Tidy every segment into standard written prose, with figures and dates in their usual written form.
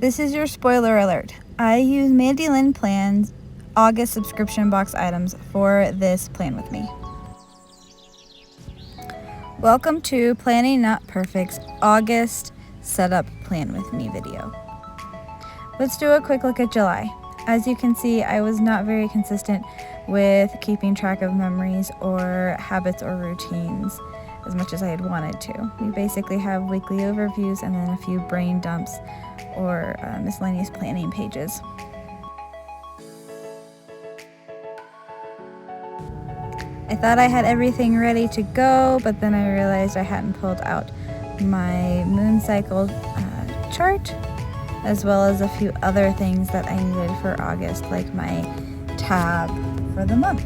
This is your spoiler alert. I use Mildliners August subscription box items for this Plan With Me. Welcome to Planning Not Perfect's August Setup Plan With Me video. Let's do a quick look at July. As you can see, I was not very consistent with keeping track of memories or habits or routines as much as I had wanted to. We basically have weekly overviews and then a few brain dumps or miscellaneous planning pages. I thought I had everything ready to go, but then I realized I hadn't pulled out my moon cycle chart, as well as a few other things that I needed for August, like my tab for the month.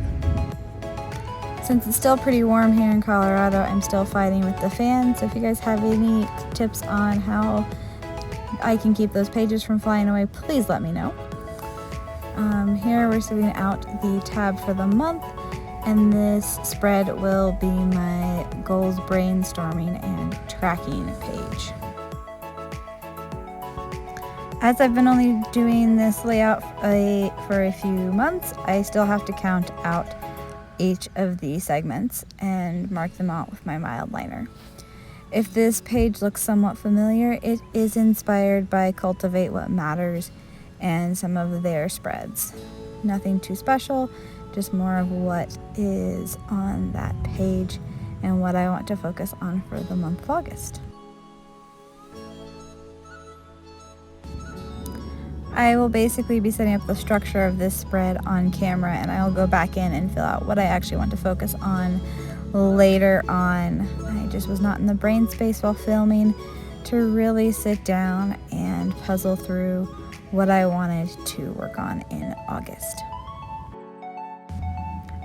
Since it's still pretty warm here in Colorado, I'm still fighting with the fan, so if you guys have any tips on how I can keep those pages from flying away, please let me know. Here we're setting out the tab for the month, and this spread will be my goals, brainstorming, and tracking page. As I've been only doing this layout for a few months, I still have to count out each of the segments and mark them out with my Mildliner. If this page looks somewhat familiar, it is inspired by Cultivate What Matters and some of their spreads. Nothing too special, just more of what is on that page and what I want to focus on for the month of August. I will basically be setting up the structure of this spread on camera, and I'll go back in and fill out what I actually want to focus on later on. I just was not in the brain space while filming to really sit down and puzzle through what I wanted to work on in August.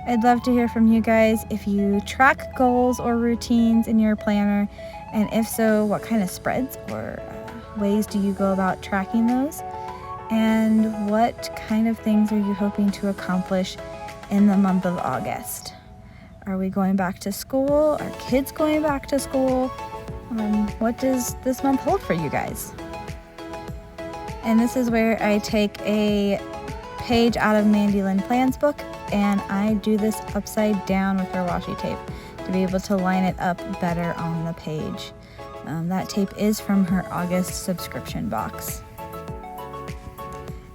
I'd love to hear from you guys if you track goals or routines in your planner, and if so, what kind of spreads or ways do you go about tracking those? And what kind of things are you hoping to accomplish in the month of August? Are we going back to school? Are kids going back to school? What does this month hold for you guys? And this is where I take a page out of Mildliners Plans book, and I do this upside down with her washi tape to be able to line it up better on the page. That tape is from her August subscription box.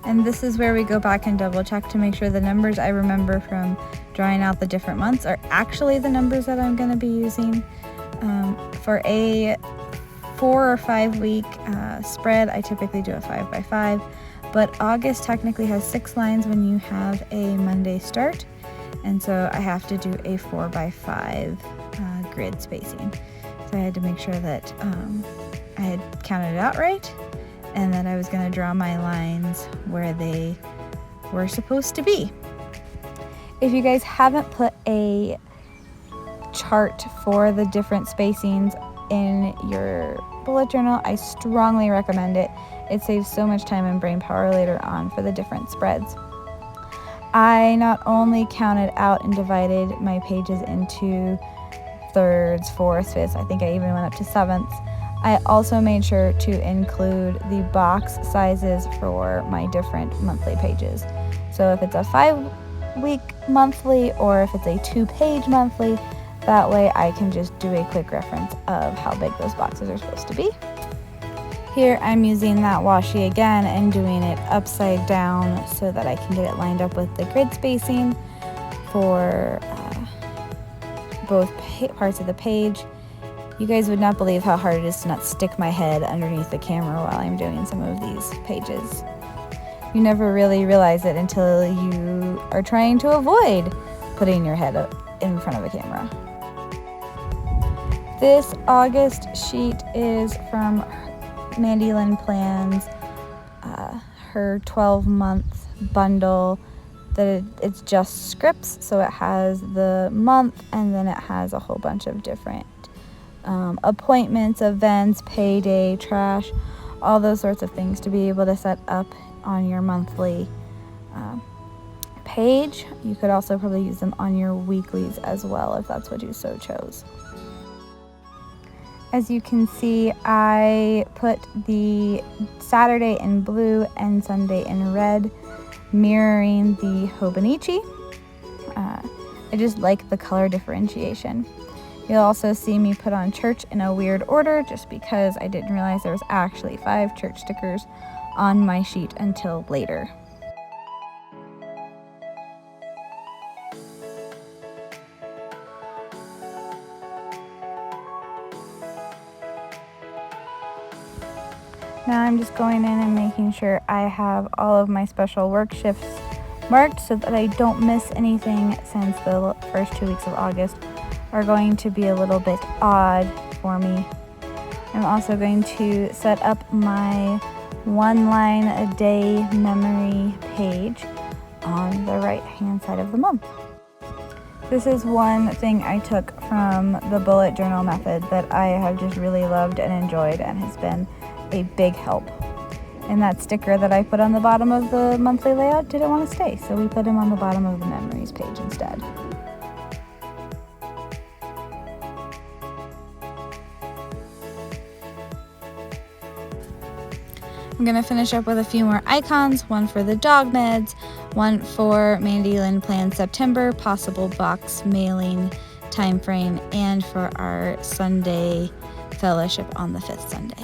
And this is where we go back and double check to make sure the numbers I remember from drawing out the different months are actually the numbers that I'm going to be using. For a 4 or 5 week spread, I typically do a 5x5, but August technically has 6 lines when you have a Monday start, and so I have to do a 4x5 grid spacing. So I had to make sure that I had counted it out right, and that I was going to draw my lines where they were supposed to be. If you guys haven't put a chart for the different spacings in your bullet journal, I strongly recommend it. It saves so much time and brain power later on for the different spreads. I not only counted out and divided my pages into thirds, fourths, fifths, I think I even went up to sevenths. I also made sure to include the box sizes for my different monthly pages. So if it's a 5-week monthly or if it's a 2-page monthly, that way I can just do a quick reference of how big those boxes are supposed to be. Here I'm using that washi again and doing it upside down so that I can get it lined up with the grid spacing for both parts of the page. You guys would not believe how hard it is to not stick my head underneath the camera while I'm doing some of these pages. You never really realize it until you are trying to avoid putting your head up in front of a camera. This August sheet is from Mildliners Plans, her 12-month bundle. It's just scripts, so it has the month and then it has a whole bunch of different appointments, events, payday, trash, all those sorts of things to be able to set up on your monthly page. You could also probably use them on your weeklies as well if that's what you so chose. As you can see, I put the Saturday in blue and Sunday in red, mirroring the Hobonichi. I just like the color differentiation. You'll also see me put on church in a weird order just because I didn't realize there was actually 5 church stickers on my sheet until later. Now I'm just going in and making sure I have all of my special work shifts marked so that I don't miss anything, since the first 2 weeks of August are going to be a little bit odd for me. I'm also going to set up my 1 line a day memory page on the right hand side of the month. This is one thing I took from the bullet journal method that I have just really loved and enjoyed and has been a big help. And that sticker that I put on the bottom of the monthly layout didn't want to stay, so we put him on the bottom of the memories page instead. I'm going to finish up with a few more icons, one for the dog meds, one for Mandy Lynn plans September, possible box mailing time frame, and for our Sunday fellowship on the 5th Sunday.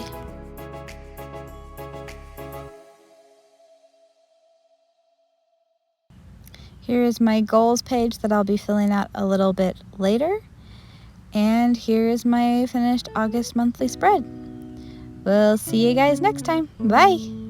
Here is my goals page that I'll be filling out a little bit later. And here is my finished August monthly spread. We'll see you guys next time. Bye!